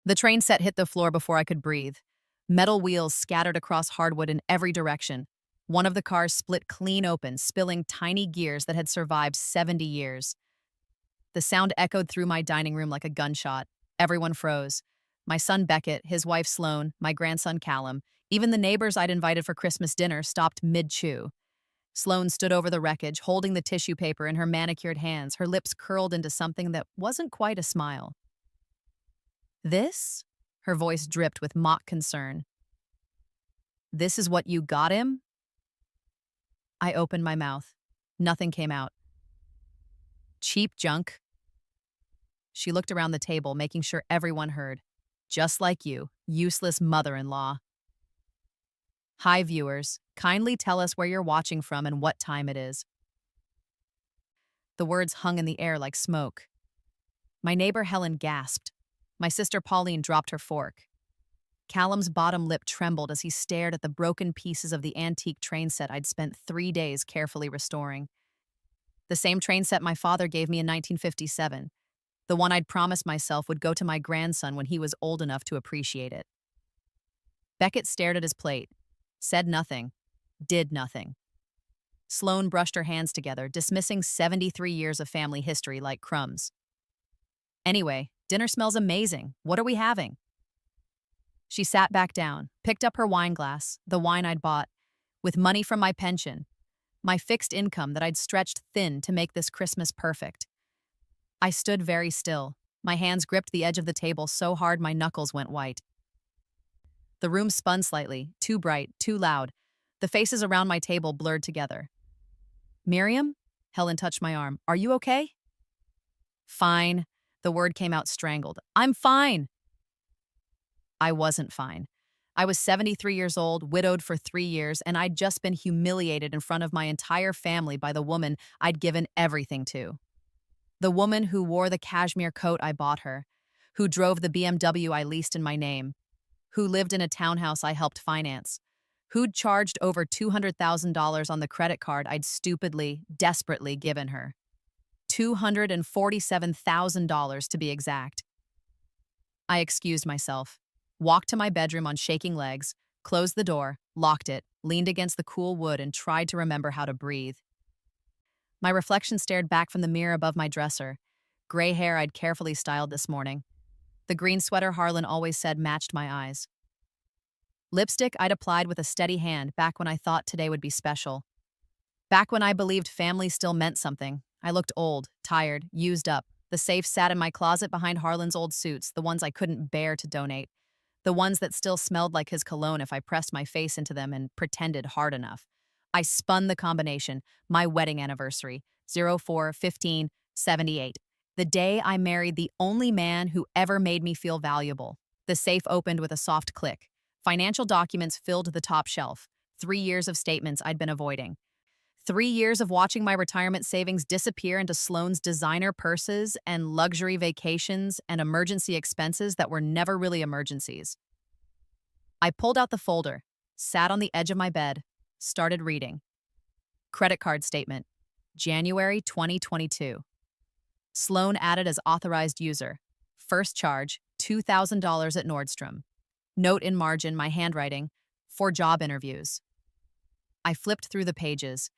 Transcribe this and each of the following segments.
The train set hit the floor before I could breathe. Metal wheels scattered across hardwood in every direction. One of the cars split clean open, spilling tiny gears that had survived 70 years. The sound echoed through my dining room like a gunshot. Everyone froze. My son Beckett, his wife Sloane, my grandson Callum, even the neighbors I'd invited for Christmas dinner stopped mid-chew. Sloane stood over the wreckage, holding the tissue paper in her manicured hands, her lips curled into something that wasn't quite a smile. "This?" Her voice dripped with mock concern. "This is what you got him?" I opened my mouth. Nothing came out. "Cheap junk." She looked around the table, making sure everyone heard. "Just like you, useless mother-in-law." Hi, viewers. Kindly tell us where you're watching from and what time it is. The words hung in the air like smoke. My neighbor Helen gasped. My sister Pauline dropped her fork. Callum's bottom lip trembled as he stared at the broken pieces of the antique train set I'd spent 3 days carefully restoring. The same train set my father gave me in 1957, the one I'd promised myself would go to my grandson when he was old enough to appreciate it. Beckett stared at his plate, said nothing, did nothing. Sloane brushed her hands together, dismissing 73 years of family history like crumbs. "Anyway, dinner smells amazing. What are we having?" She sat back down, picked up her wine glass, the wine I'd bought, with money from my pension, my fixed income that I'd stretched thin to make this Christmas perfect. I stood very still. My hands gripped the edge of the table so hard my knuckles went white. The room spun slightly, too bright, too loud. The faces around my table blurred together. "Miriam?" Helen touched my arm. "Are you okay?" "Fine." The word came out strangled. "I'm fine." I wasn't fine. I was 73 years old, widowed for 3 years, and I'd just been humiliated in front of my entire family by the woman I'd given everything to. The woman who wore the cashmere coat I bought her, who drove the BMW I leased in my name, who lived in a townhouse I helped finance, who'd charged over $200,000 on the credit card I'd stupidly, desperately given her. $247,000 to be exact. I excused myself, walked to my bedroom on shaking legs, closed the door, locked it, leaned against the cool wood, and tried to remember how to breathe. My reflection stared back from the mirror above my dresser, gray hair I'd carefully styled this morning. The green sweater Harlan always said matched my eyes. Lipstick I'd applied with a steady hand back when I thought today would be special. Back when I believed family still meant something. I looked old, tired, used up. The safe sat in my closet behind Harlan's old suits, the ones I couldn't bear to donate. The ones that still smelled like his cologne if I pressed my face into them and pretended hard enough. I spun the combination, my wedding anniversary, 04/15/78. The day I married the only man who ever made me feel valuable. The safe opened with a soft click. Financial documents filled the top shelf. 3 years of statements I'd been avoiding. 3 years of watching my retirement savings disappear into Sloane's designer purses and luxury vacations and emergency expenses that were never really emergencies. I pulled out the folder, sat on the edge of my bed, started reading. Credit card statement, January 2022. Sloane added as authorized user. First charge, $2,000 at Nordstrom. Note in margin, my handwriting, for job interviews. I flipped through the pages.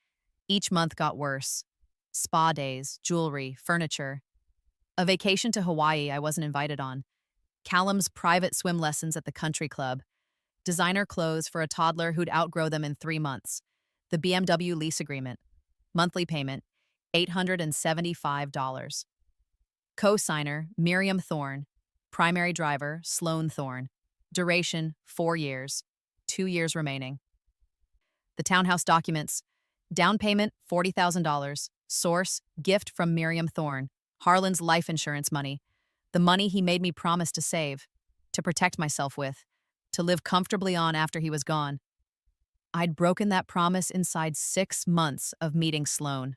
Each month got worse. Spa days, jewelry, furniture. A vacation to Hawaii I wasn't invited on. Callum's private swim lessons at the country club. Designer clothes for a toddler who'd outgrow them in 3 months. The BMW lease agreement. Monthly payment, $875. Co-signer, Miriam Thorne. Primary driver, Sloane Thorne. Duration, 4 years. 2 years remaining. The townhouse documents. Down payment, $40,000. Source, gift from Miriam Thorne. Harlan's life insurance money. The money he made me promise to save. To protect myself with. To live comfortably on after he was gone. I'd broken that promise inside 6 months of meeting Sloane.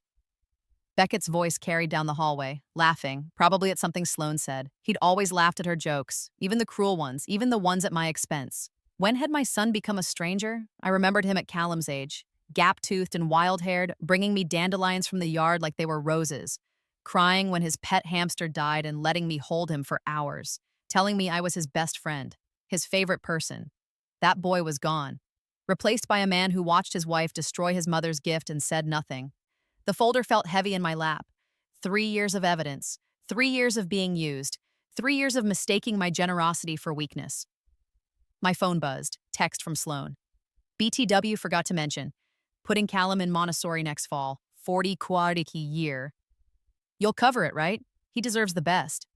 Beckett's voice carried down the hallway, laughing, probably at something Sloane said. He'd always laughed at her jokes, even the cruel ones, even the ones at my expense. When had my son become a stranger? I remembered him at Callum's age, gap-toothed and wild-haired, bringing me dandelions from the yard like they were roses, crying when his pet hamster died and letting me hold him for hours, telling me I was his best friend, his favorite person. That boy was gone, replaced by a man who watched his wife destroy his mother's gift and said nothing. The folder felt heavy in my lap. 3 years of evidence, 3 years of being used, 3 years of mistaking my generosity for weakness. My phone buzzed, text from Sloan. BTW forgot to mention, putting Callum in Montessori next fall, 40 quadric a year. You'll cover it, right? He deserves the best.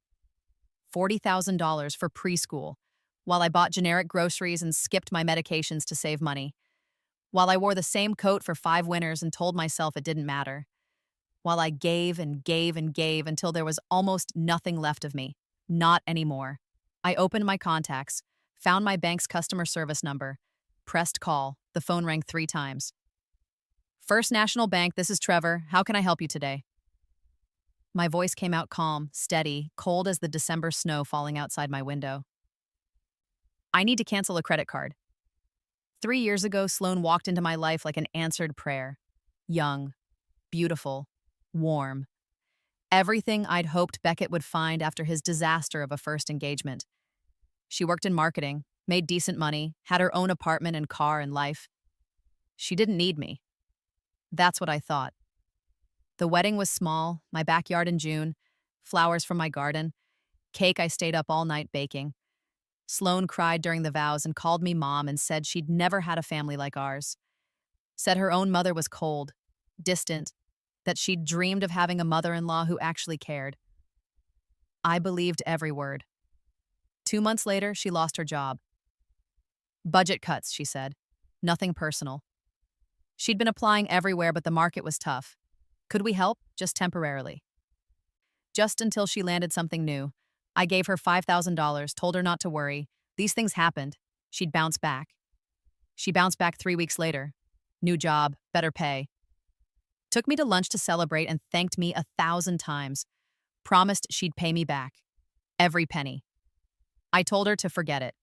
$40,000 for preschool, while I bought generic groceries and skipped my medications to save money. While I wore the same coat for 5 winters and told myself it didn't matter. While I gave and gave and gave until there was almost nothing left of me. Not anymore. I opened my contacts, found my bank's customer service number, pressed call. The phone rang 3 times. First National Bank, this is Trevor. How can I help you today? My voice came out calm, steady, cold as the December snow falling outside my window. I need to cancel a credit card. 3 years ago, Sloan walked into my life like an answered prayer. Young, beautiful, warm. Everything I'd hoped Beckett would find after his disaster of a first engagement. She worked in marketing, made decent money, had her own apartment and car and life. She didn't need me. That's what I thought. The wedding was small, my backyard in June, flowers from my garden, cake I stayed up all night baking. Sloan cried during the vows and called me mom and said she'd never had a family like ours. Said her own mother was cold, distant, that she'd dreamed of having a mother-in-law who actually cared. I believed every word. 2 months later, she lost her job. Budget cuts, she said. Nothing personal. She'd been applying everywhere, but the market was tough. Could we help? Just temporarily. Just until she landed something new. I gave her $5,000, told her not to worry. These things happened. She'd bounce back. She bounced back 3 weeks later. New job, better pay. Took me to lunch to celebrate and thanked me 1,000 times. Promised she'd pay me back. Every penny. I told her to forget it.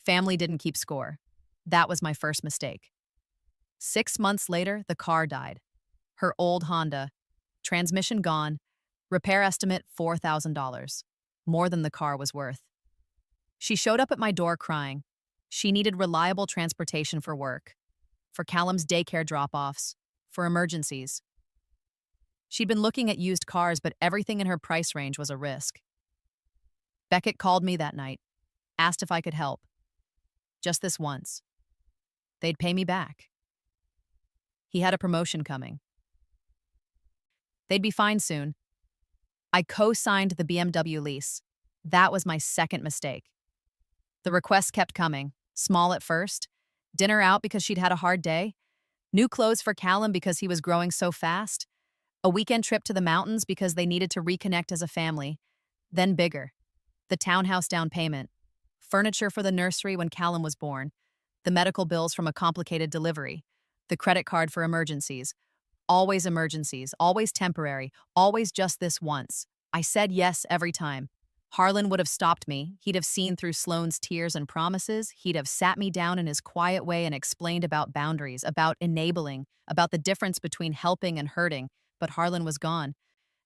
Family didn't keep score. That was my first mistake. 6 months later, the car died. Her old Honda. Transmission gone. Repair estimate $4,000. More than the car was worth. She showed up at my door crying. She needed reliable transportation for work, for Callum's daycare drop-offs, for emergencies. She'd been looking at used cars, but everything in her price range was a risk. Beckett called me that night, asked if I could help. Just this once. They'd pay me back. He had a promotion coming. They'd be fine soon. I co-signed the BMW lease. That was my second mistake. The requests kept coming, small at first. Dinner out because she'd had a hard day. New clothes for Callum because he was growing so fast. A weekend trip to the mountains because they needed to reconnect as a family. Then bigger. The townhouse down payment. Furniture for the nursery when Callum was born. The medical bills from a complicated delivery. The credit card for emergencies. Always emergencies, always temporary, always just this once. I said yes every time. Harlan would have stopped me. He'd have seen through Sloane's tears and promises. He'd have sat me down in his quiet way and explained about boundaries, about enabling, about the difference between helping and hurting. But Harlan was gone,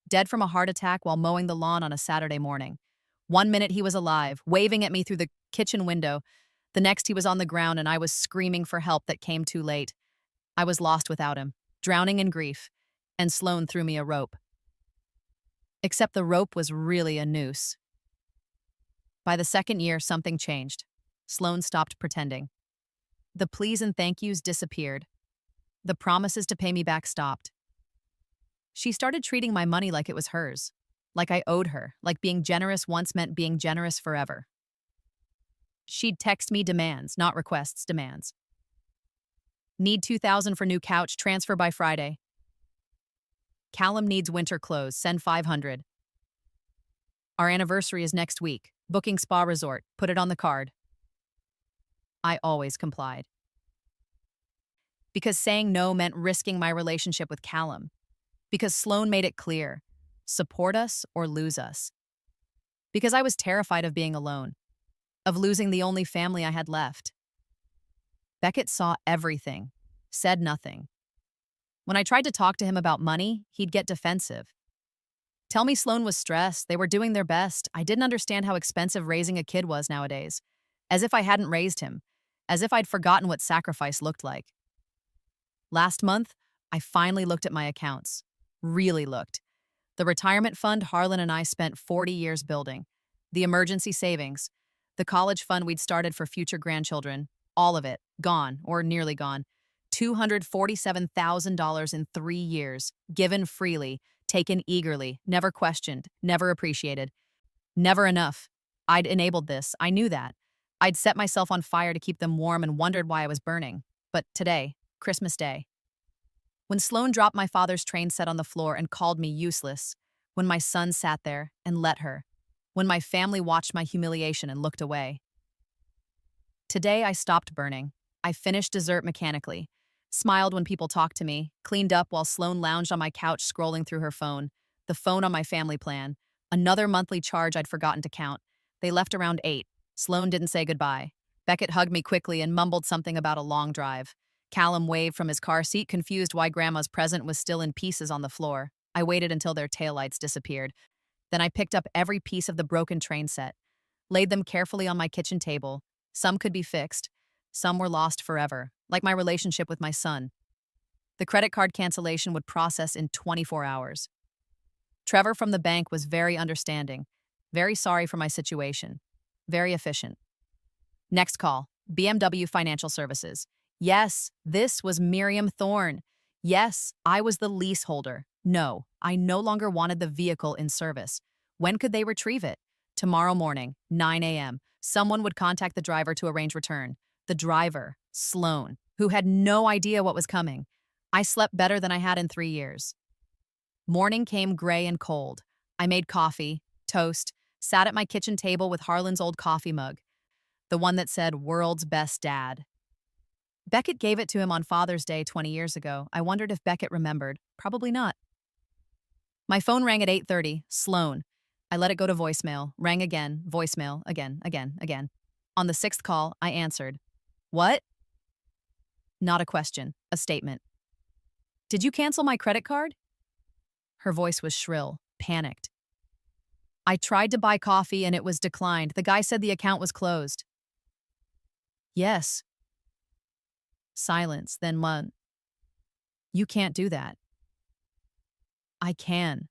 dead from a heart attack while mowing the lawn on a Saturday morning. 1 minute he was alive, waving at me through the kitchen window. The next he was on the ground and I was screaming for help that came too late. I was lost without him, drowning in grief, and Sloan threw me a rope. Except the rope was really a noose. By the second year, something changed. Sloan stopped pretending. The pleas and thank yous disappeared. The promises to pay me back stopped. She started treating my money like it was hers, like I owed her, like being generous once meant being generous forever. She'd text me demands, not requests, demands. Need $2,000 for new couch, transfer by Friday. Callum needs winter clothes, send $500. Our anniversary is next week. Booking spa resort, put it on the card. I always complied. Because saying no meant risking my relationship with Callum. Because Sloan made it clear, support us or lose us. Because I was terrified of being alone, of losing the only family I had left. Beckett saw everything, said nothing. When I tried to talk to him about money, he'd get defensive. Tell me Sloan was stressed. They were doing their best. I didn't understand how expensive raising a kid was nowadays. As if I hadn't raised him. As if I'd forgotten what sacrifice looked like. Last month, I finally looked at my accounts. Really looked. The retirement fund Harlan and I spent 40 years building. The emergency savings. The college fund we'd started for future grandchildren. All of it. Gone, or nearly gone. $247,000 in 3 years. Given freely. Taken eagerly. Never questioned. Never appreciated. Never enough. I'd enabled this. I knew that. I'd set myself on fire to keep them warm and wondered why I was burning. But today, Christmas Day, when Sloan dropped my father's train set on the floor and called me useless, when my son sat there and let her, when my family watched my humiliation and looked away. Today I stopped burning. I finished dessert mechanically, smiled when people talked to me, cleaned up while Sloan lounged on my couch scrolling through her phone, the phone on my family plan, another monthly charge I'd forgotten to count. They left around 8. Sloan didn't say goodbye. Beckett hugged me quickly and mumbled something about a long drive. Callum waved from his car seat, confused why Grandma's present was still in pieces on the floor. I waited until their taillights disappeared. Then I picked up every piece of the broken train set, laid them carefully on my kitchen table. Some could be fixed. Some were lost forever, like my relationship with my son. The credit card cancellation would process in 24 hours. Trevor from the bank was very understanding, very sorry for my situation, very efficient. Next call, BMW Financial Services. Yes, this was Miriam Thorne. Yes, I was the leaseholder. No, I no longer wanted the vehicle in service. When could they retrieve it? Tomorrow morning, 9 a.m. Someone would contact the driver to arrange return. The driver, Sloan, who had no idea what was coming. I slept better than I had in 3 years. Morning came gray and cold. I made coffee, toast, sat at my kitchen table with Harlan's old coffee mug, the one that said, "World's Best Dad." Beckett gave it to him on Father's Day 20 years ago. I wondered if Beckett remembered. Probably not. My phone rang at 8:30. Sloan. I let it go to voicemail. Rang again. Voicemail. Again. On the 6th call, I answered. What? Not a question. A statement. Did you cancel my credit card? Her voice was shrill, panicked. I tried to buy coffee and it was declined. The guy said the account was closed. Yes. Silence, then one. You can't do that. I can.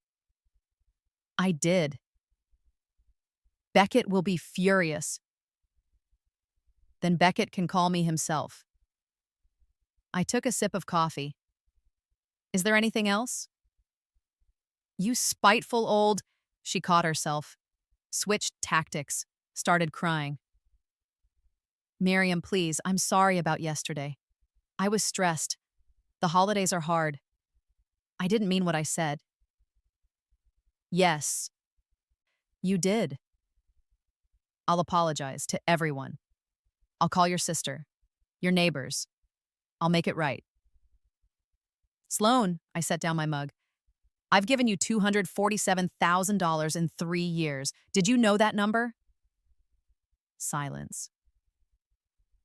I did. Beckett will be furious. Then Beckett can call me himself. I took a sip of coffee. Is there anything else? You spiteful old... She caught herself, switched tactics, started crying. Miriam, please, I'm sorry about yesterday. I was stressed. The holidays are hard. I didn't mean what I said. Yes, you did. I'll apologize to everyone. I'll call your sister, your neighbors. I'll make it right. Sloan, I set down my mug. I've given you $247,000 in 3 years. Did you know that number? Silence.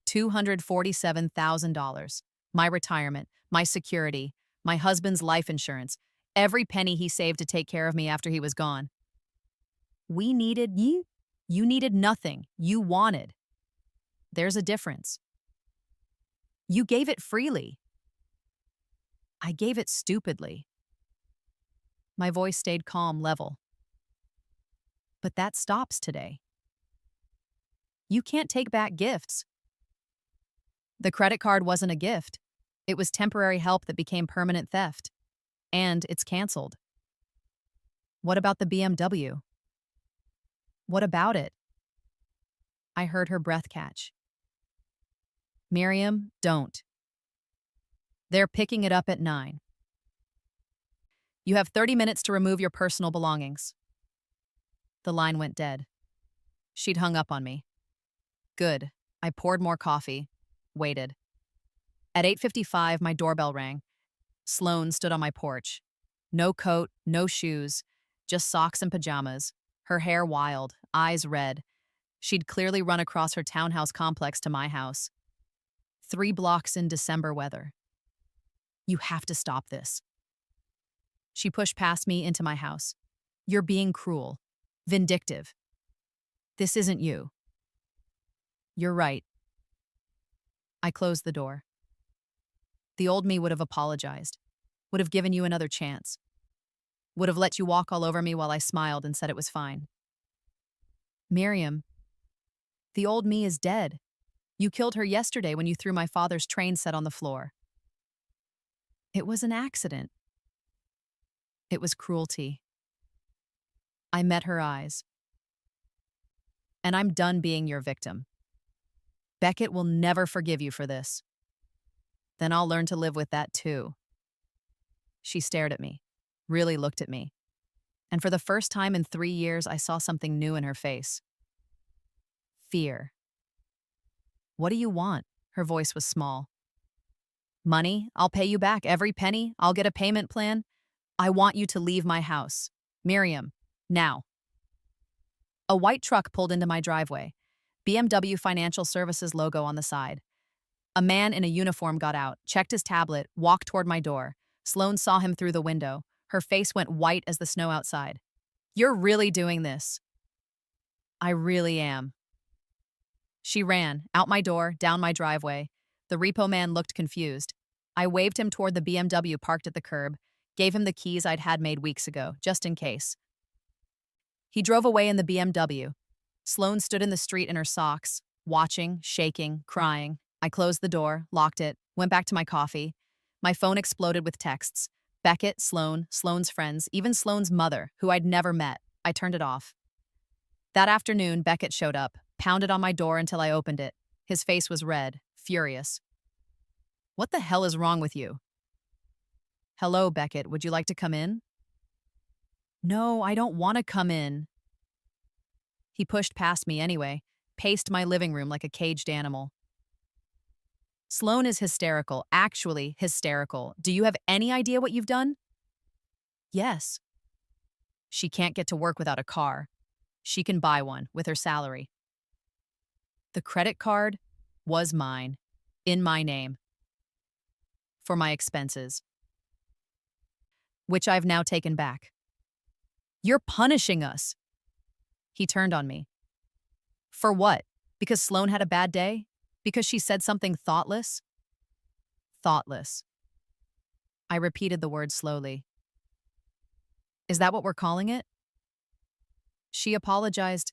$247,000. My retirement, my security, my husband's life insurance, every penny he saved to take care of me after he was gone. We needed you. You needed nothing. You wanted. There's a difference. You gave it freely. I gave it stupidly. My voice stayed calm, level. But that stops today. You can't take back gifts. The credit card wasn't a gift. It was temporary help that became permanent theft. And it's canceled. What about the BMW? What about it? I heard her breath catch. Miriam, don't. They're picking it up at 9. You have 30 minutes to remove your personal belongings. The line went dead. She'd hung up on me. Good. I poured more coffee. Waited. At 8:55, my doorbell rang. Sloan stood on my porch. No coat, no shoes, just socks and pajamas. Her hair wild, eyes red. She'd clearly run across her townhouse complex to my house. 3 blocks in December weather. You have to stop this. She pushed past me into my house. You're being cruel, vindictive. This isn't you. You're right. I closed the door. The old me would have apologized, would have given you another chance, would have let you walk all over me while I smiled and said it was fine. Miriam, the old me is dead. You killed her yesterday when you threw my father's train set on the floor. It was an accident. It was cruelty. I met her eyes. And I'm done being your victim. Beckett will never forgive you for this. Then I'll learn to live with that too. She stared at me, really looked at me. And for the first time in 3 years, I saw something new in her face. Fear. What do you want? Her voice was small. Money? I'll pay you back every penny. I'll get a payment plan. I want you to leave my house. Miriam, now. A white truck pulled into my driveway. BMW Financial Services logo on the side. A man in a uniform got out, checked his tablet, walked toward my door. Sloane saw him through the window. Her face went white as the snow outside. You're really doing this. I really am. She ran, out my door, down my driveway. The repo man looked confused. I waved him toward the BMW parked at the curb, gave him the keys I'd had made weeks ago, just in case. He drove away in the BMW. Sloane stood in the street in her socks, watching, shaking, crying. I closed the door, locked it, went back to my coffee. My phone exploded with texts. Beckett, Sloane, Sloane's friends, even Sloane's mother, who I'd never met. I turned it off. That afternoon, Beckett showed up, pounded on my door until I opened it. His face was red, furious. What the hell is wrong with you? Hello, Beckett, would you like to come in? No, I don't want to come in. He pushed past me anyway, paced my living room like a caged animal. Sloane is hysterical, actually hysterical. Do you have any idea what you've done? Yes. She can't get to work without a car. She can buy one with her salary. The credit card was mine, in my name, for my expenses, which I've now taken back. You're punishing us. He turned on me. For what? Because Sloane had a bad day? Because she said something thoughtless? Thoughtless. I repeated the word slowly. Is that what we're calling it? She apologized.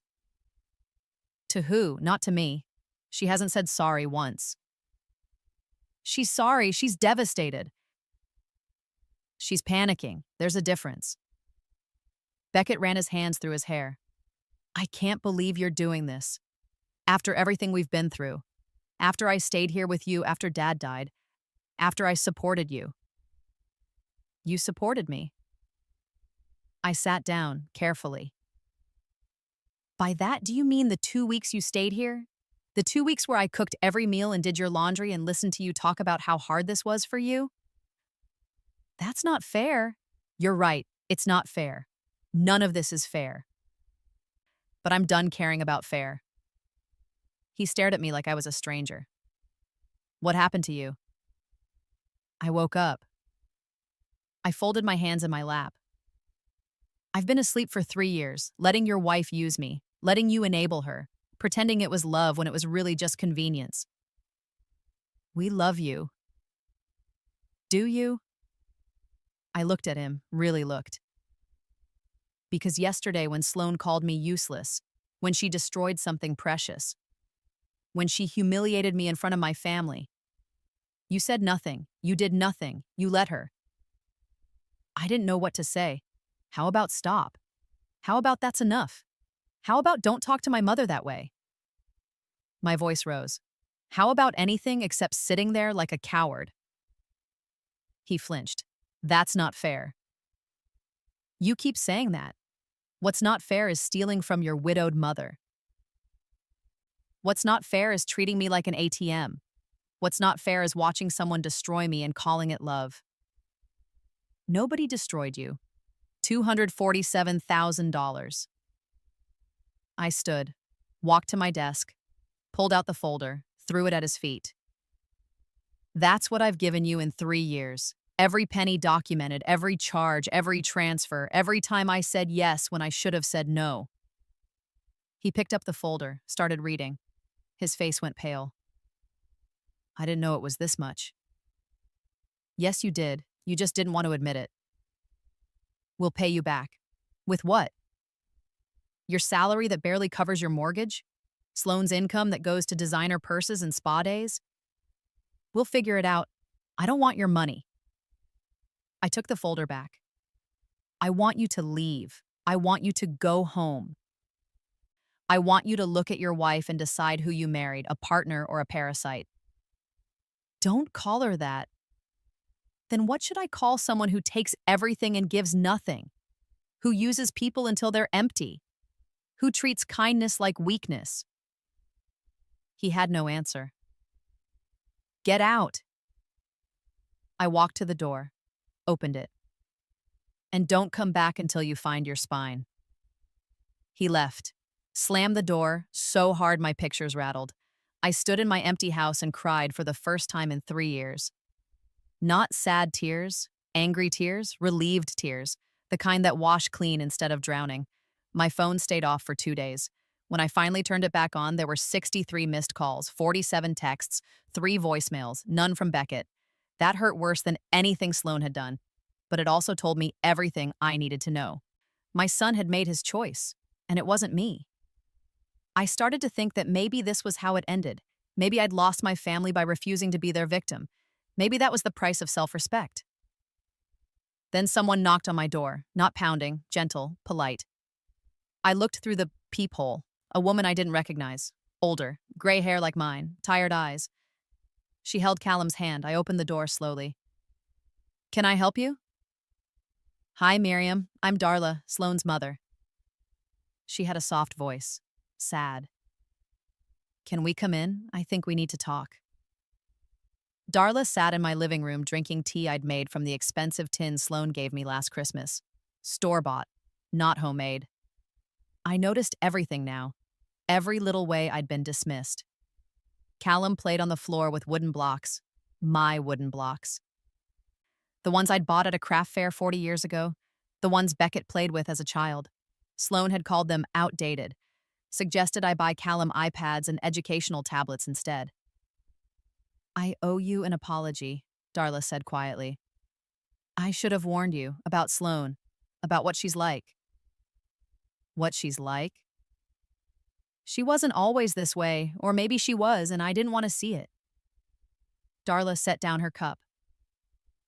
To who? Not to me. She hasn't said sorry once. She's sorry. She's devastated. She's panicking. There's a difference. Beckett ran his hands through his hair. I can't believe you're doing this. After everything we've been through. After I stayed here with you after Dad died. After I supported you. You supported me. I sat down, carefully. By that, do you mean the 2 weeks you stayed here? The 2 weeks where I cooked every meal and did your laundry and listened to you talk about how hard this was for you? That's not fair. You're right, it's not fair. None of this is fair. But I'm done caring about fair. He stared at me like I was a stranger. What happened to you? I woke up. I folded my hands in my lap. I've been asleep for 3 years, letting your wife use me, letting you enable her, pretending it was love when it was really just convenience. We love you. Do you? I looked at him, really looked. Because yesterday when Sloane called me useless, when she destroyed something precious, when she humiliated me in front of my family, you said nothing, you did nothing, you let her. I didn't know what to say. How about stop? How about that's enough? How about don't talk to my mother that way? My voice rose. How about anything except sitting there like a coward? He flinched. That's not fair. You keep saying that. What's not fair is stealing from your widowed mother. What's not fair is treating me like an ATM. What's not fair is watching someone destroy me and calling it love. Nobody destroyed you. $247,000. I stood, walked to my desk, pulled out the folder, threw it at his feet. That's what I've given you in 3 years. Every penny documented, every charge, every transfer, every time I said yes when I should have said no. He picked up the folder, started reading. His face went pale. I didn't know it was this much. Yes, you did. You just didn't want to admit it. We'll pay you back. With what? Your salary that barely covers your mortgage? Sloane's income that goes to designer purses and spa days? We'll figure it out. I don't want your money. I took the folder back. I want you to leave. I want you to go home. I want you to look at your wife and decide who you married, a partner or a parasite. Don't call her that. Then what should I call someone who takes everything and gives nothing? Who uses people until they're empty? Who treats kindness like weakness? He had no answer. Get out. I walked to the door, opened it. And don't come back until you find your spine. He left, slammed the door so hard my pictures rattled. I stood in my empty house and cried for the first time in 3 years. Not sad tears, angry tears, relieved tears, the kind that wash clean instead of drowning. My phone stayed off for 2 days. When I finally turned it back on, there were 63 missed calls, 47 texts, 3 voicemails, none from Beckett. That hurt worse than anything Sloane had done. But it also told me everything I needed to know. My son had made his choice, and it wasn't me. I started to think that maybe this was how it ended. Maybe I'd lost my family by refusing to be their victim. Maybe that was the price of self-respect. Then someone knocked on my door, not pounding, gentle, polite. I looked through the peephole, a woman I didn't recognize, older, gray hair like mine, tired eyes. She held Callum's hand. I opened the door slowly. Can I help you? Hi, Miriam. I'm Darla, Sloane's mother. She had a soft voice, sad. Can we come in? I think we need to talk. Darla sat in my living room drinking tea I'd made from the expensive tin Sloane gave me last Christmas. Store-bought, not homemade. I noticed everything now, every little way I'd been dismissed. Callum played on the floor with wooden blocks, my wooden blocks. The ones I'd bought at a craft fair 40 years ago, the ones Beckett played with as a child. Sloane had called them outdated, suggested I buy Callum iPads and educational tablets instead. I owe you an apology, Darla said quietly. I should have warned you about Sloane, about what she's like. What she's like? She wasn't always this way, or maybe she was, and I didn't want to see it. Darla set down her cup.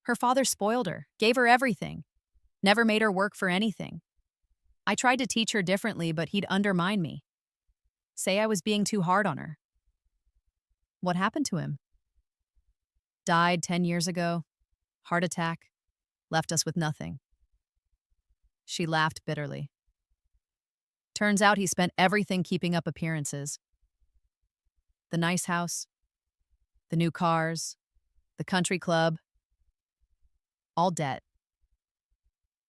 Her father spoiled her, gave her everything, never made her work for anything. I tried to teach her differently, but he'd undermine me. Say I was being too hard on her. What happened to him? Died 10 years ago. Heart attack. Left us with nothing. She laughed bitterly. Turns out he spent everything keeping up appearances. The nice house, the new cars, the country club. All debt.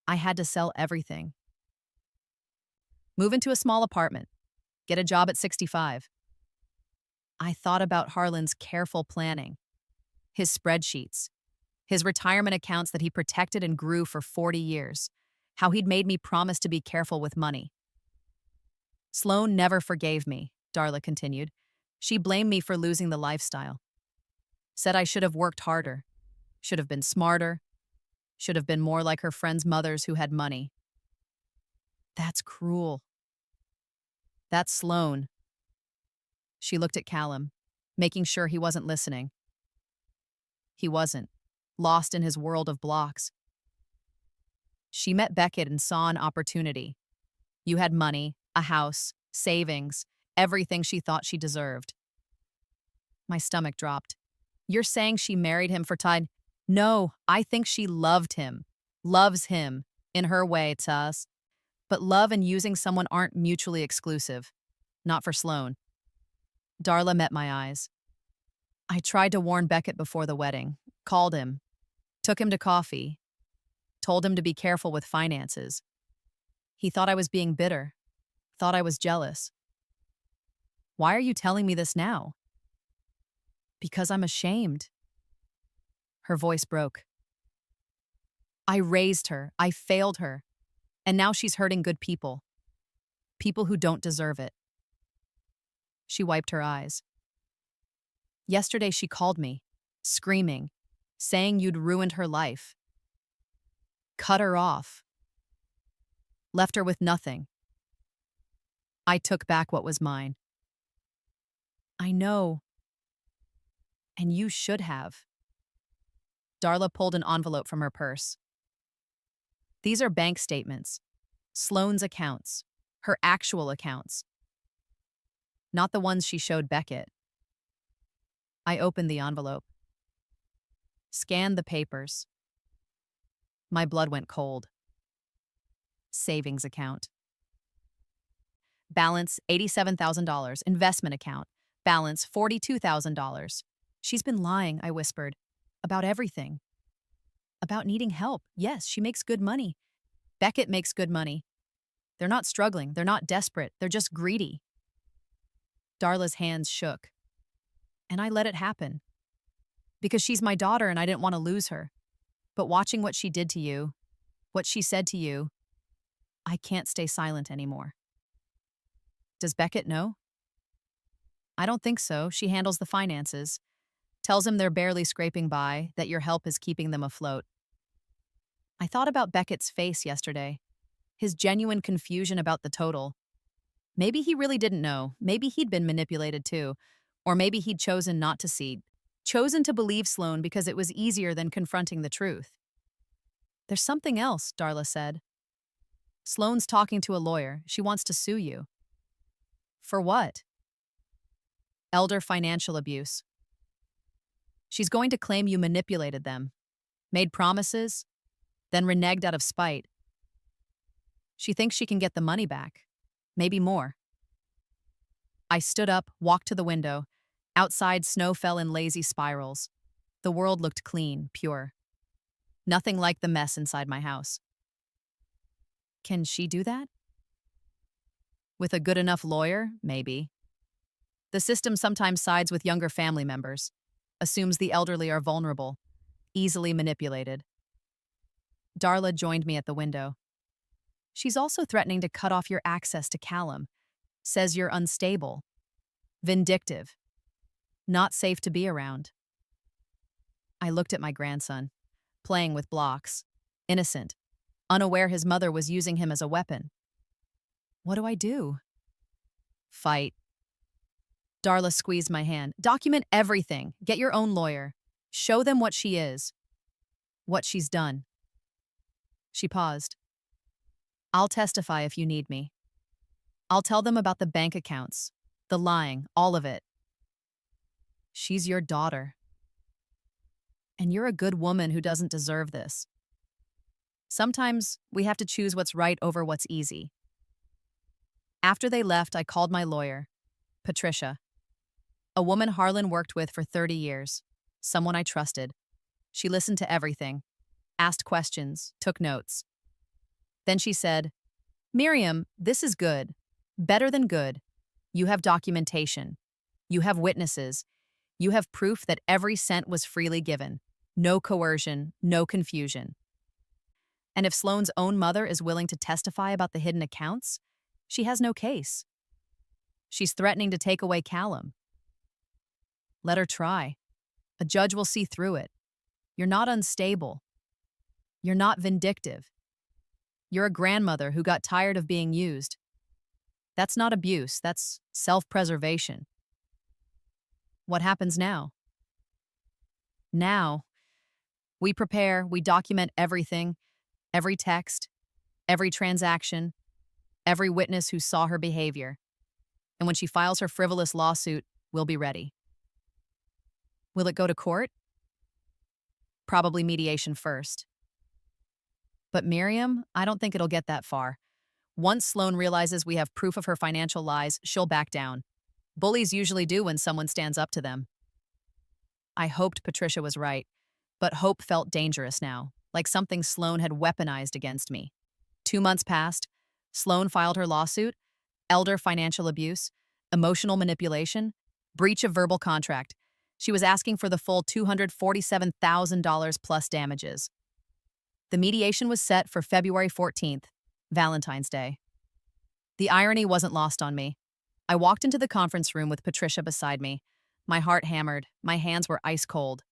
I had to sell everything. Move into a small apartment. Get a job at 65. I thought about Harlan's careful planning, his spreadsheets, his retirement accounts that he protected and grew for 40 years, how he'd made me promise to be careful with money. Sloane never forgave me, Darla continued. She blamed me for losing the lifestyle. Said I should have worked harder, should have been smarter, should have been more like her friends' mothers who had money. That's cruel. That's Sloane. She looked at Callum, making sure he wasn't listening. He wasn't, lost in his world of blocks. She met Beckett and saw an opportunity. You had money, a house, savings, everything she thought she deserved. My stomach dropped. You're saying she married him for Tide? No, I think she loved him, loves him, in her way to us. But love and using someone aren't mutually exclusive. Not for Sloane. Darla met my eyes. I tried to warn Beckett before the wedding, called him, took him to coffee, told him to be careful with finances. He thought I was being bitter, thought I was jealous. Why are you telling me this now? Because I'm ashamed. Her voice broke. I raised her. I failed her. And now she's hurting good people. People who don't deserve it. She wiped her eyes. Yesterday she called me, screaming, saying you'd ruined her life. Cut her off. Left her with nothing. I took back what was mine. I know. And you should have. Darla pulled an envelope from her purse. These are bank statements. Sloane's accounts. Her actual accounts. Not the ones she showed Beckett. I opened the envelope. Scanned the papers. My blood went cold. Savings account. Balance $87,000. Investment account. Balance $42,000. She's been lying, I whispered. About everything. About needing help. Yes, she makes good money. Beckett makes good money. They're not struggling. They're not desperate. They're just greedy. Darla's hands shook. And I let it happen. Because she's my daughter and I didn't want to lose her. But watching what she did to you, what she said to you, I can't stay silent anymore. Does Beckett know? I don't think so. She handles the finances. Tells him they're barely scraping by, that your help is keeping them afloat. I thought about Beckett's face yesterday. His genuine confusion about the total. Maybe he really didn't know. Maybe he'd been manipulated too. Or maybe he'd chosen not to see. Chosen to believe Sloane because it was easier than confronting the truth. There's something else, Darla said. Sloane's talking to a lawyer. She wants to sue you. For what? Elder financial abuse. She's going to claim you manipulated them, made promises, then reneged out of spite. She thinks she can get the money back, maybe more. I stood up, walked to the window. Outside, snow fell in lazy spirals. The world looked clean, pure. Nothing like the mess inside my house. Can she do that? With a good enough lawyer, maybe. The system sometimes sides with younger family members, assumes the elderly are vulnerable, easily manipulated. Darla joined me at the window. She's also threatening to cut off your access to Callum, says you're unstable, vindictive, not safe to be around. I looked at my grandson, playing with blocks, innocent, unaware his mother was using him as a weapon. What do I do? Fight. Darla squeezed my hand. Document everything. Get your own lawyer. Show them what she is. What she's done. She paused. I'll testify if you need me. I'll tell them about the bank accounts, the lying, all of it. She's your daughter. And you're a good woman who doesn't deserve this. Sometimes we have to choose what's right over what's easy. After they left, I called my lawyer, Patricia, a woman Harlan worked with for 30 years, someone I trusted. She listened to everything, asked questions, took notes. Then she said, Miriam, this is good, better than good. You have documentation. You have witnesses. You have proof that every cent was freely given. No coercion, no confusion. And if Sloane's own mother is willing to testify about the hidden accounts, she has no case. She's threatening to take away Callum. Let her try. A judge will see through it. You're not unstable. You're not vindictive. You're a grandmother who got tired of being used. That's not abuse, that's self-preservation. What happens now? Now, we prepare, we document everything, every text, every transaction, every witness who saw her behavior. And when she files her frivolous lawsuit, we'll be ready. Will it go to court? Probably mediation first. But Miriam, I don't think it'll get that far. Once Sloane realizes we have proof of her financial lies, she'll back down. Bullies usually do when someone stands up to them. I hoped Patricia was right, but hope felt dangerous now, like something Sloane had weaponized against me. 2 months passed. Sloane filed her lawsuit, elder financial abuse, emotional manipulation, breach of verbal contract. She was asking for the full $247,000 plus damages. The mediation was set for February 14th, Valentine's Day. The irony wasn't lost on me. I walked into the conference room with Patricia beside me. My heart hammered, my hands were ice cold.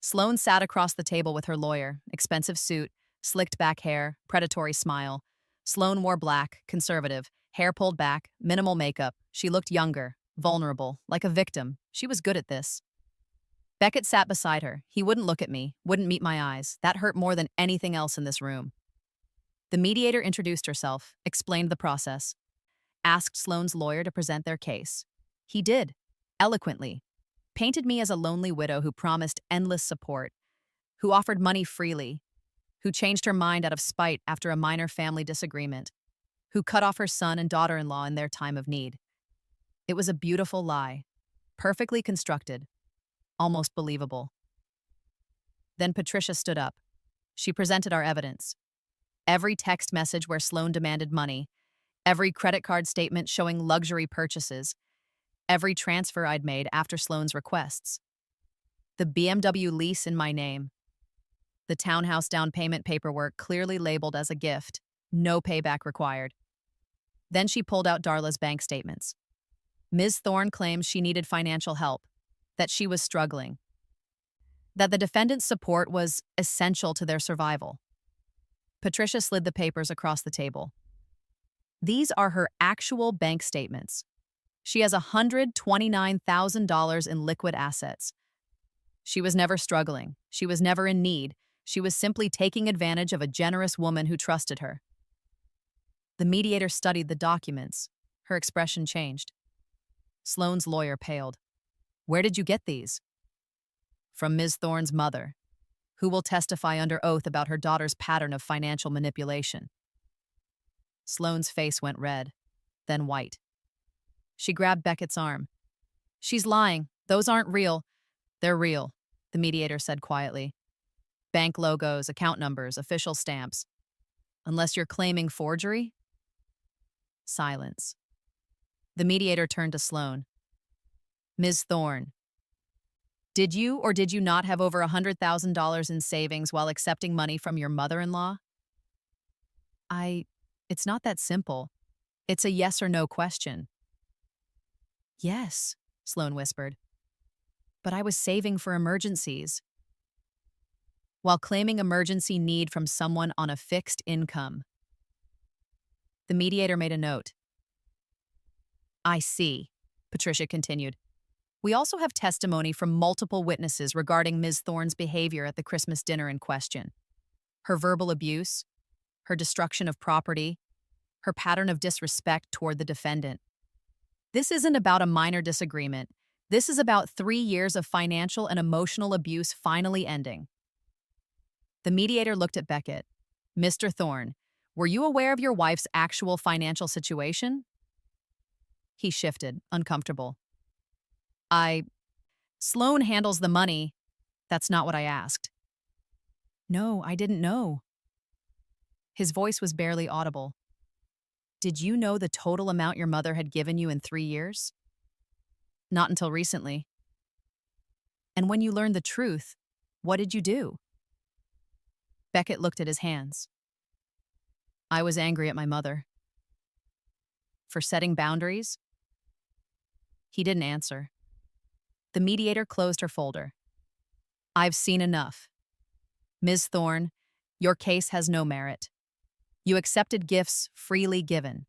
Sloane sat across the table with her lawyer, expensive suit, slicked back hair, predatory smile. Sloane wore black, conservative, hair pulled back, minimal makeup. She looked younger, vulnerable, like a victim. She was good at this. Beckett sat beside her. He wouldn't look at me, wouldn't meet my eyes. That hurt more than anything else in this room. The mediator introduced herself, explained the process, asked Sloane's lawyer to present their case. He did, eloquently, painted me as a lonely widow who promised endless support, who offered money freely, who changed her mind out of spite after a minor family disagreement, who cut off her son and daughter-in-law in their time of need. It was a beautiful lie, perfectly constructed, almost believable. Then Patricia stood up. She presented our evidence. Every text message where Sloane demanded money, every credit card statement showing luxury purchases, every transfer I'd made after Sloane's requests. The BMW lease in my name. The townhouse down payment paperwork clearly labeled as a gift, no payback required. Then she pulled out Darla's bank statements. Ms. Thorne claims she needed financial help, that she was struggling, that the defendant's support was essential to their survival. Patricia slid the papers across the table. These are her actual bank statements. She has $129,000 in liquid assets. She was never struggling. She was never in need. She was simply taking advantage of a generous woman who trusted her. The mediator studied the documents. Her expression changed. Sloane's lawyer paled. "Where did you get these?" "From Ms. Thorne's mother, who will testify under oath about her daughter's pattern of financial manipulation." Sloane's face went red, then white. She grabbed Beckett's arm. "She's lying. Those aren't real." "They're real," the mediator said quietly. "Bank logos, account numbers, official stamps. Unless you're claiming forgery?" Silence. The mediator turned to Sloane. "Ms. Thorne, did you or did you not have over $100,000 in savings while accepting money from your mother-in-law?" It's not that simple. It's a yes or no question." "Yes," Sloane whispered. "But I was saving for emergencies." "While claiming emergency need from someone on a fixed income." The mediator made a note. "I see," Patricia continued. "We also have testimony from multiple witnesses regarding Ms. Thorne's behavior at the Christmas dinner in question. Her verbal abuse, her destruction of property, her pattern of disrespect toward the defendant. This isn't about a minor disagreement. This is about 3 years of financial and emotional abuse finally ending." The mediator looked at Beckett. "Mr. Thorne, were you aware of your wife's actual financial situation?" He shifted, uncomfortable. Sloane handles the money. That's not what I asked." "No, I didn't know." His voice was barely audible. "Did you know the total amount your mother had given you in 3 years?" "Not until recently." "And when you learned the truth, what did you do?" Beckett looked at his hands. "I was angry at my mother." "For setting boundaries?" He didn't answer. The mediator closed her folder. "I've seen enough. Ms. Thorne, your case has no merit. You accepted gifts freely given.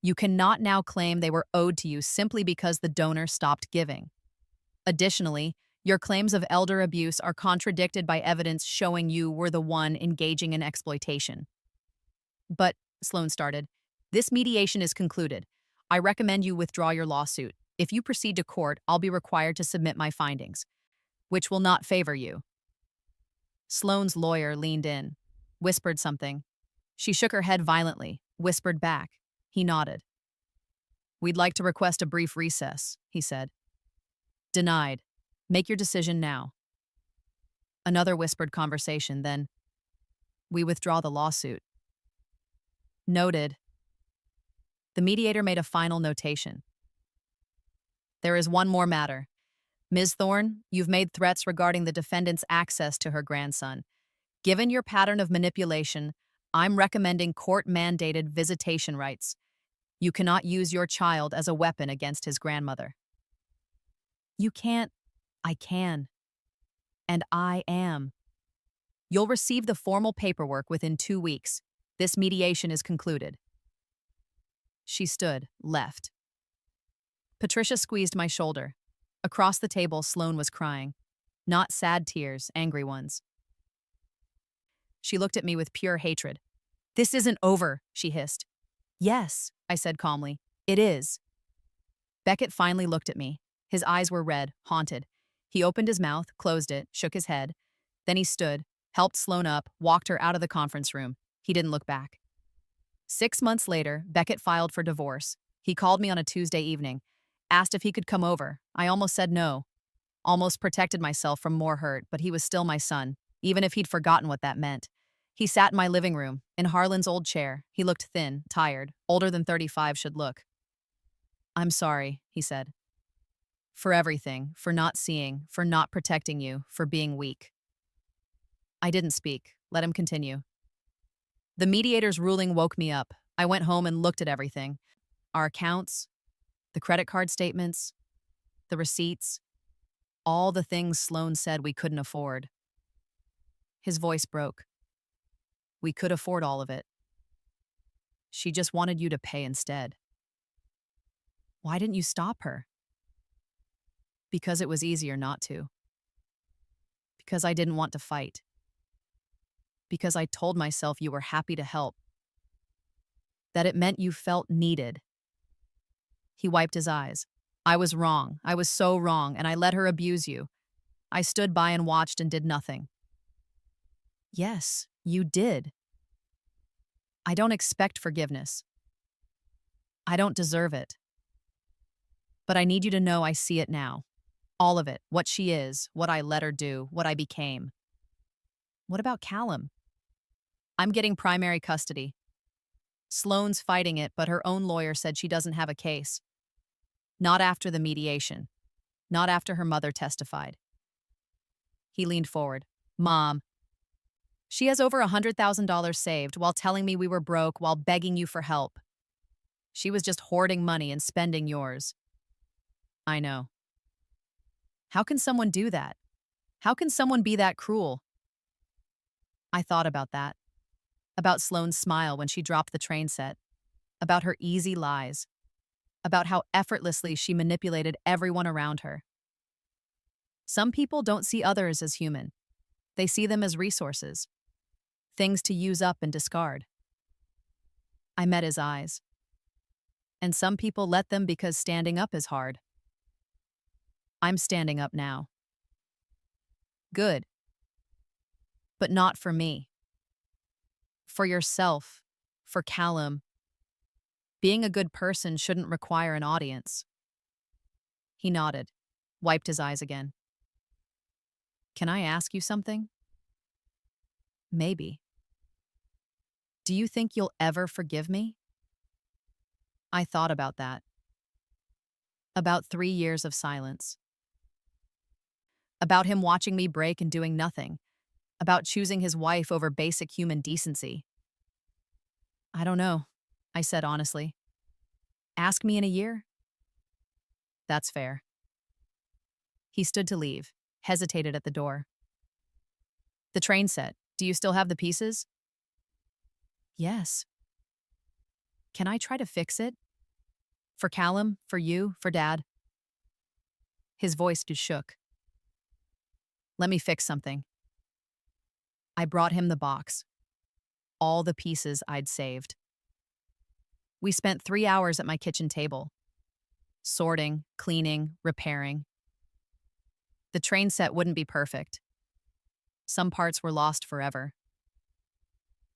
You cannot now claim they were owed to you simply because the donor stopped giving. Additionally, your claims of elder abuse are contradicted by evidence showing you were the one engaging in exploitation." "But," Sloane started, "this mediation is concluded. I recommend you withdraw your lawsuit. If you proceed to court, I'll be required to submit my findings, which will not favor you." Sloane's lawyer leaned in, whispered something. She shook her head violently, whispered back. He nodded. "We'd like to request a brief recess," he said. "Denied. Make your decision now." Another whispered conversation, then, "We withdraw the lawsuit." "Noted." The mediator made a final notation. "There is one more matter. Ms. Thorne, you've made threats regarding the defendant's access to her grandson. Given your pattern of manipulation, I'm recommending court-mandated visitation rights. You cannot use your child as a weapon against his grandmother. You can't. I can. And I am. You'll receive the formal paperwork within 2 weeks. This mediation is concluded. She stood, left. Patricia squeezed my shoulder. Across the table, Sloane was crying. Not sad tears, angry ones. She looked at me with pure hatred. This isn't over, she hissed. Yes, I said calmly. It is. Beckett finally looked at me. His eyes were red, haunted. He opened his mouth, closed it, shook his head. Then he stood, helped Sloane up, walked her out of the conference room. He didn't look back. 6 months later, Beckett filed for divorce. He called me on a Tuesday evening, asked if he could come over. I almost said no. Almost protected myself from more hurt, but he was still my son, even if he'd forgotten what that meant. He sat in my living room, in Harlan's old chair. He looked thin, tired, older than 35 should look. I'm sorry, he said. For everything, for not seeing, for not protecting you, for being weak. I didn't speak. Let him continue. The mediator's ruling woke me up. I went home and looked at everything. Our accounts, the credit card statements, the receipts, all the things Sloane said we couldn't afford. His voice broke. We could afford all of it. She just wanted you to pay instead. Why didn't you stop her? Because it was easier not to. Because I didn't want to fight. Because I told myself you were happy to help. That it meant you felt needed. He wiped his eyes. I was wrong. I was so wrong, and I let her abuse you. I stood by and watched and did nothing. Yes, you did. I don't expect forgiveness. I don't deserve it. But I need you to know I see it now. All of it. What she is, what I let her do, what I became. What about Callum? I'm getting primary custody. Sloane's fighting it, but her own lawyer said she doesn't have a case. Not after the mediation. Not after her mother testified. He leaned forward. Mom, she has over $100,000 saved while telling me we were broke, while begging you for help. She was just hoarding money and spending yours. I know. How can someone do that? How can someone be that cruel? I thought about that. About Sloane's smile when she dropped the train set. About her easy lies. About how effortlessly she manipulated everyone around her. Some people don't see others as human. They see them as resources. Things to use up and discard. I met his eyes. And some people let them because standing up is hard. I'm standing up now. Good. But not for me. For yourself. For Callum. Being a good person shouldn't require an audience. He nodded, wiped his eyes again. Can I ask you something? Maybe. Do you think you'll ever forgive me? I thought about that. About 3 years of silence. About him watching me break and doing nothing. About choosing his wife over basic human decency. I don't know, I said honestly. Ask me in a year? That's fair. He stood to leave, hesitated at the door. The train set. Do you still have the pieces? Yes. Can I try to fix it? For Callum, for you, for Dad? His voice just shook. Let me fix something. I brought him the box. All the pieces I'd saved. We spent 3 hours at my kitchen table. Sorting, cleaning, repairing. The train set wouldn't be perfect. Some parts were lost forever.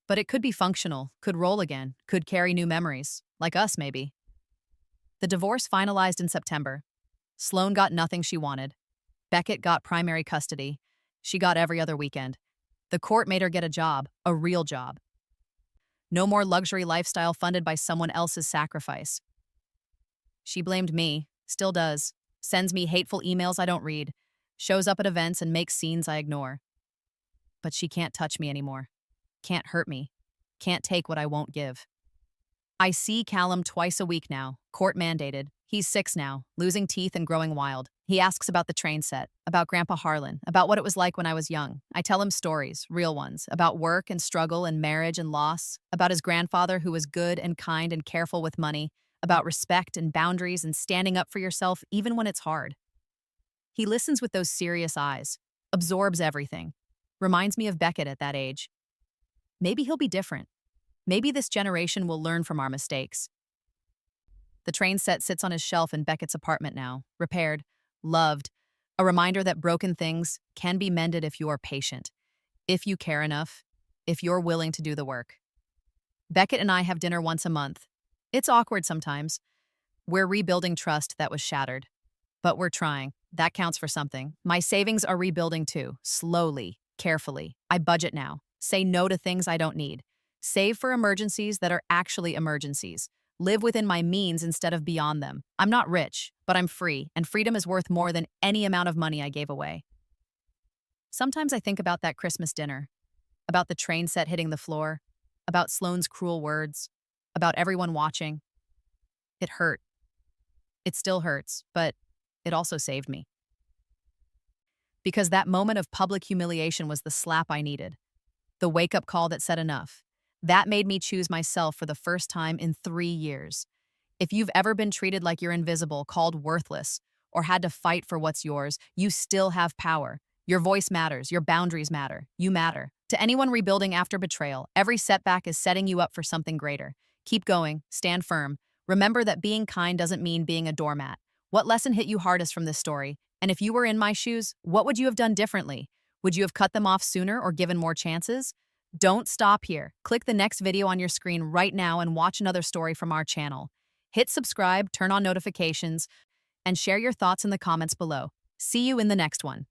But it could be functional, could roll again, could carry new memories, like us maybe. The divorce finalized in September. Sloane got nothing she wanted. Beckett got primary custody. She got every other weekend. The court made her get a job, a real job. No more luxury lifestyle funded by someone else's sacrifice. She blamed me, still does, sends me hateful emails I don't read, shows up at events and makes scenes I ignore. but she can't touch me anymore. Can't hurt me. Can't take what I won't give. I see Callum twice a week now, court mandated. He's 6 now, losing teeth and growing wild. He asks about the train set, about Grandpa Harlan, about what it was like when I was young. I tell him stories, real ones, about work and struggle and marriage and loss, about his grandfather who was good and kind and careful with money, about respect and boundaries and standing up for yourself even when it's hard. He listens with those serious eyes, absorbs everything. Reminds me of Beckett at that age. Maybe he'll be different. Maybe this generation will learn from our mistakes. The train set sits on his shelf in Beckett's apartment now, repaired, loved, a reminder that broken things can be mended if you are patient, if you care enough, if you're willing to do the work. Beckett and I have dinner once a month. It's awkward sometimes. We're rebuilding trust that was shattered. But we're trying. That counts for something. My savings are rebuilding too, slowly, carefully. I budget now. Say no to things I don't need. Save for emergencies that are actually emergencies. Live within my means instead of beyond them. I'm not rich, but I'm free, and freedom is worth more than any amount of money I gave away. Sometimes I think about that Christmas dinner, about the train set hitting the floor, about Sloane's cruel words, about everyone watching. It hurt. It still hurts, but it also saved me. Because that moment of public humiliation was the slap I needed, the wake-up call that said enough. That made me choose myself for the first time in 3 years. If you've ever been treated like you're invisible, called worthless, or had to fight for what's yours, you still have power. Your voice matters. Your boundaries matter. You matter. To anyone rebuilding after betrayal, every setback is setting you up for something greater. Keep going. Stand firm. Remember that being kind doesn't mean being a doormat. What lesson hit you hardest from this story? And if you were in my shoes, what would you have done differently? Would you have cut them off sooner or given more chances? Don't stop here. Click the next video on your screen right now and watch another story from our channel. Hit subscribe, turn on notifications, and share your thoughts in the comments below. See you in the next one.